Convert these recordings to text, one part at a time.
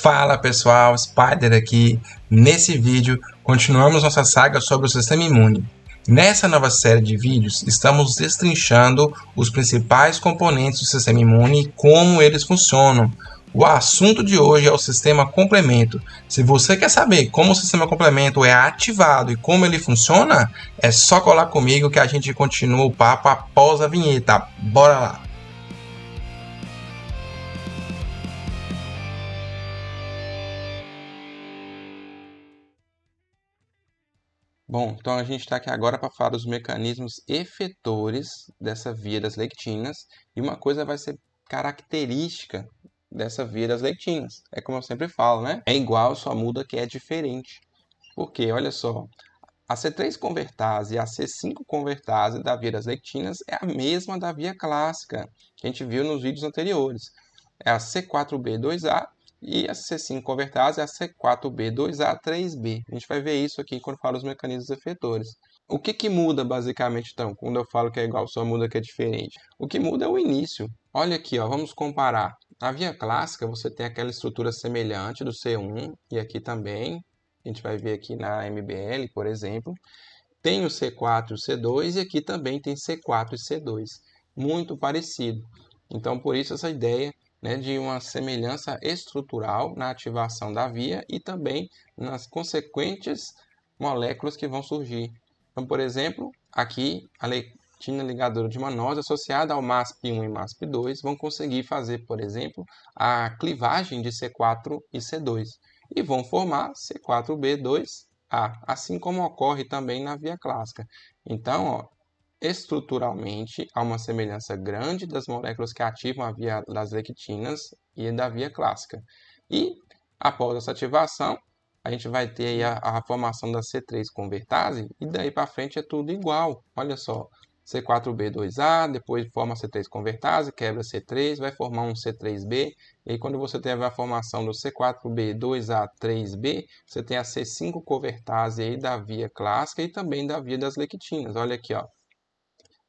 Fala pessoal, Spider aqui. Nesse vídeo, continuamos nossa saga sobre o sistema imune. Nessa nova série de vídeos, estamos destrinchando os principais componentes do sistema imune e como eles funcionam. O assunto de hoje é o sistema complemento. Se você quer saber como o sistema complemento é ativado e como ele funciona, é só colar comigo que a gente continua o papo após a vinheta. Bora lá! Bom, então a gente está aqui agora para falar dos mecanismos efetores dessa via das lectinas, e uma coisa vai ser característica dessa via das lectinas. É como eu sempre falo, né? É igual, só muda que é diferente. Porque, olha só, a C3-convertase e a C5-convertase da via das lectinas é a mesma da via clássica, que a gente viu nos vídeos anteriores. É a C4B2A e a C5-convertase é a C4B2A3B. A gente vai ver isso aqui quando fala os mecanismos efetores. O que muda basicamente, então, quando eu falo que é igual, só muda que é diferente? O que muda é o início. Olha aqui, ó, vamos comparar. Na via clássica, você tem aquela estrutura semelhante do C1 e aqui também. A gente vai ver aqui na MBL, por exemplo. Tem o C4 e o C2 e aqui também tem C4 e C2. Muito parecido. Então, por isso essa ideia, né, de uma semelhança estrutural na ativação da via e também nas consequentes moléculas que vão surgir. Então, por exemplo, aqui a lectina ligadora de manose associada ao MASP1 e MASP2 vão conseguir fazer, por exemplo, a clivagem de C4 e C2 e vão formar C4B2A, assim como ocorre também na via clássica. Então, ó, estruturalmente, há uma semelhança grande das moléculas que ativam a via das lectinas e da via clássica. E, após essa ativação, a gente vai ter aí a formação da C3-convertase, e daí para frente é tudo igual. Olha só, C4B2A, depois forma C3-convertase, quebra C3, vai formar um C3B, e aí quando você teve a formação do C4B2A3B, você tem a C5-convertase aí da via clássica e também da via das lectinas. Olha aqui, ó.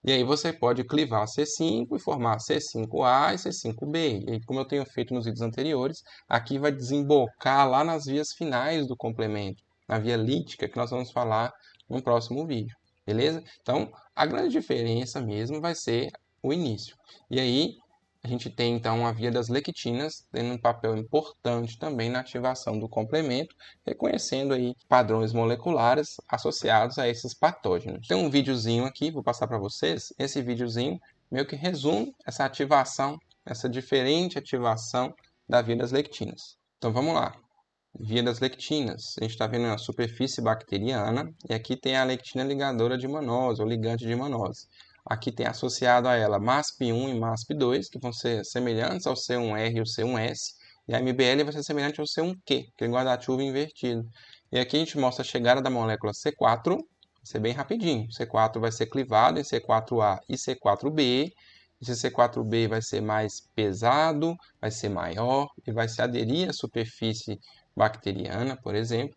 E aí você pode clivar C5 e formar C5A e C5B. E aí, como eu tenho feito nos vídeos anteriores, aqui vai desembocar lá nas vias finais do complemento, na via lítica, que nós vamos falar no próximo vídeo. Beleza? Então, a grande diferença mesmo vai ser o início. E aí, a gente tem então a via das lectinas tendo um papel importante também na ativação do complemento, reconhecendo aí padrões moleculares associados a esses patógenos. Tem um videozinho aqui, vou passar para vocês. Esse videozinho meio que resume essa ativação, essa diferente ativação da via das lectinas. Então vamos lá. Via das lectinas, a gente está vendo a superfície bacteriana e aqui tem a lectina ligadora de manose, ou ligante de manose. Aqui tem associado a ela MASP1 e MASP2, que vão ser semelhantes ao C1R e o C1S, e a MBL vai ser semelhante ao C1Q, que é guarda-chuva invertido. E aqui a gente mostra a chegada da molécula C4, vai ser bem rapidinho. C4 vai ser clivado em C4A e C4B. Esse C4B vai ser mais pesado, vai ser maior e vai se aderir à superfície bacteriana, por exemplo.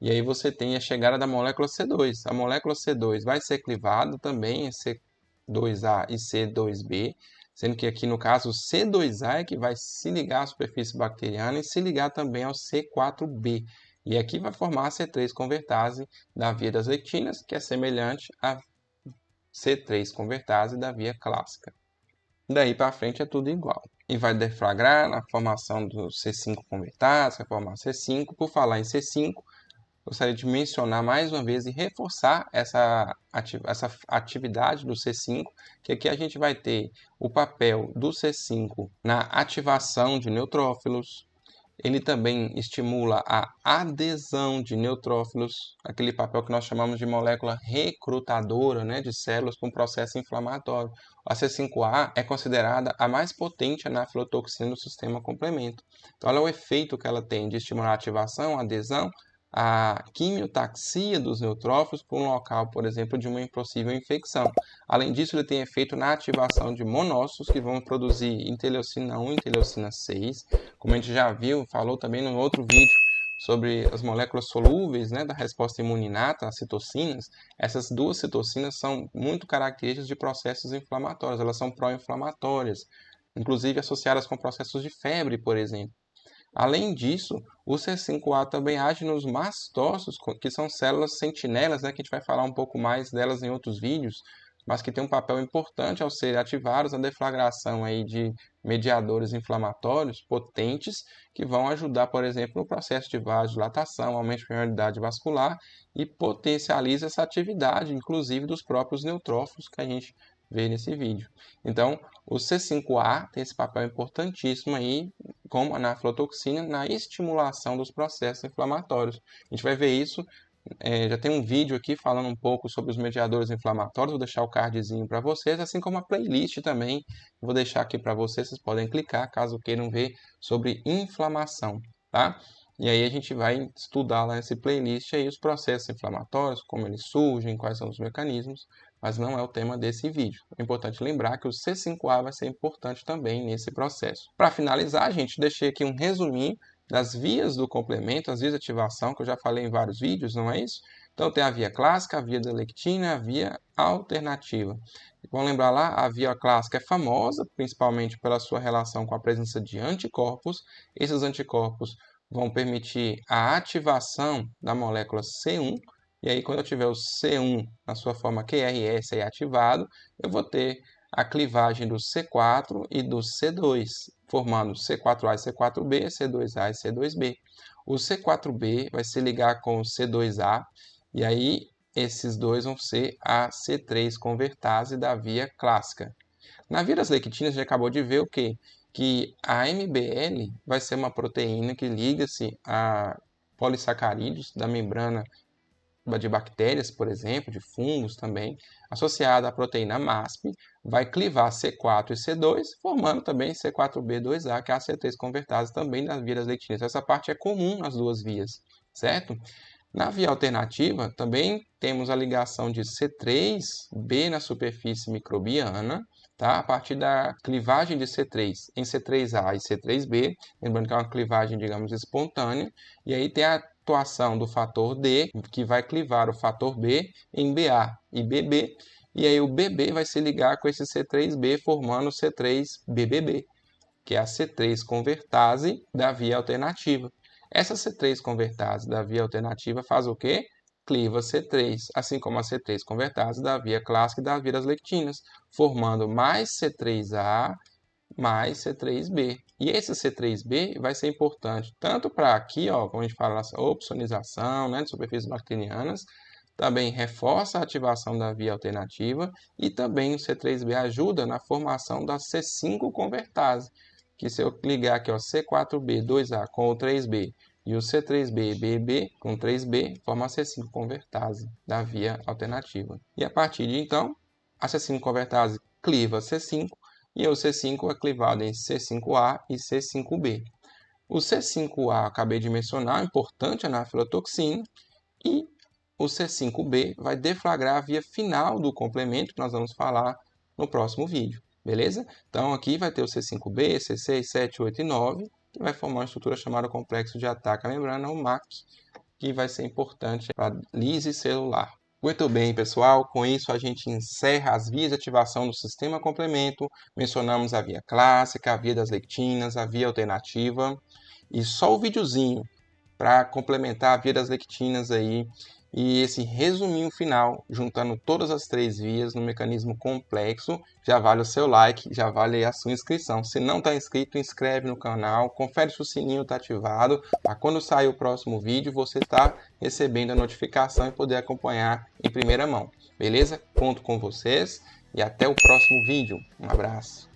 E aí você tem a chegada da molécula C2. A molécula C2 vai ser clivada também em C2A e C2B, sendo que aqui no caso o C2A é que vai se ligar à superfície bacteriana e se ligar também ao C4B. E aqui vai formar a C3-convertase da via das lectinas, que é semelhante à C3-convertase da via clássica. Daí para frente é tudo igual. E vai deflagrar na formação do C5-convertase, vai formar C5. Por falar em C5, gostaria de mencionar mais uma vez e reforçar essa atividade do C5, que aqui a gente vai ter o papel do C5 na ativação de neutrófilos. Ele também estimula a adesão de neutrófilos, aquele papel que nós chamamos de molécula recrutadora, né, de células para um processo inflamatório. A C5A é considerada a mais potente anafilotoxina do sistema complemento. Então, olha o efeito que ela tem de estimular a ativação, a adesão, a quimiotaxia dos neutrófilos por um local, por exemplo, de uma possível infecção. Além disso, ele tem efeito na ativação de monócitos que vão produzir interleucina 1 e interleucina 6. Como a gente já viu, falou também no outro vídeo sobre as moléculas solúveis, né, da resposta imune inata, as citocinas. Essas duas citocinas são muito características de processos inflamatórios, elas são pró-inflamatórias, inclusive associadas com processos de febre, por exemplo. Além disso, o C5A também age nos mastócitos, que são células sentinelas, né, que a gente vai falar um pouco mais delas em outros vídeos, mas que tem um papel importante ao serem ativados na deflagração aí de mediadores inflamatórios potentes, que vão ajudar, por exemplo, no processo de vasodilatação, aumento de permeabilidade vascular e potencializa essa atividade, inclusive dos próprios neutrófilos que a gente vê nesse vídeo. Então, o C5A tem esse papel importantíssimo aí, como a anaflotoxina, na estimulação dos processos inflamatórios. A gente vai ver isso, já tem um vídeo aqui falando um pouco sobre os mediadores inflamatórios, vou deixar o cardzinho para vocês, assim como a playlist também, vou deixar aqui para vocês, vocês podem clicar caso queiram ver sobre inflamação, tá? E aí a gente vai estudar lá nessa playlist aí os processos inflamatórios, como eles surgem, quais são os mecanismos, mas não é o tema desse vídeo. É importante lembrar que o C5A vai ser importante também nesse processo. Para finalizar, gente, deixei aqui um resuminho das vias do complemento, as vias de ativação, que eu já falei em vários vídeos, não é isso? Então tem a via clássica, a via da lectina, a via alternativa. Vamos lembrar lá, a via clássica é famosa, principalmente pela sua relação com a presença de anticorpos. Esses anticorpos vão permitir a ativação da molécula C1, e aí quando eu tiver o C1 na sua forma QRS aí ativado, eu vou ter a clivagem do C4 e do C2, formando C4A e C4B, C2A e C2B. O C4B vai se ligar com o C2A, e aí esses dois vão ser a C3 convertase da via clássica. Na via das lectinas, a gente acabou de ver o quê? Que a MBL vai ser uma proteína que liga-se a polissacarídeos da membrana de bactérias, por exemplo, de fungos também, associada à proteína MASP, vai clivar C4 e C2, formando também C4B2A, que é a C3 convertase também das vias lectinas. Essa parte é comum nas duas vias, certo? Na via alternativa, também temos a ligação de C3B na superfície microbiana, tá? A partir da clivagem de C3 em C3A e C3B, lembrando que é uma clivagem, digamos, espontânea, e aí tem a atuação do fator D, que vai clivar o fator B em BA e BB, e aí o BB vai se ligar com esse C3B, formando o C3BBB, que é a C3 convertase da via alternativa. Essa C3 convertase da via alternativa faz o quê? Cliva C3, assim como a C3 convertase da via clássica e das vias lectinas, formando mais C3A mais C3B. E esse C3B vai ser importante tanto para aqui, ó, como a gente fala, essa opsonização, né, de superfícies bacterianas, também reforça a ativação da via alternativa e também o C3B ajuda na formação da C5 convertase, que se eu ligar aqui, ó, C4B2A com o 3B e o C3B-BB com 3B, forma a C5 convertase da via alternativa. E a partir de então, a C5 convertase cliva C5, e o C5 é clivado em C5A e C5B. O C5A, acabei de mencionar, é importante na aflatoxina, e o C5B vai deflagrar a via final do complemento, que nós vamos falar no próximo vídeo, beleza? Então aqui vai ter o C5B, C6, 7, 8 e 9, que vai formar uma estrutura chamada complexo de ataque à membrana, o MAC, que vai ser importante para a lise celular. Muito bem, pessoal, com isso a gente encerra as vias de ativação do sistema complemento. Mencionamos a via clássica, a via das lectinas, a via alternativa. E só o videozinho para complementar a via das lectinas aí e esse resuminho final, juntando todas as três vias no mecanismo complexo, já vale o seu like, já vale a sua inscrição. Se não está inscrito, inscreve no canal, confere se o sininho está ativado, para quando sair o próximo vídeo você está recebendo a notificação e poder acompanhar em primeira mão. Beleza? Conto com vocês e até o próximo vídeo. Um abraço.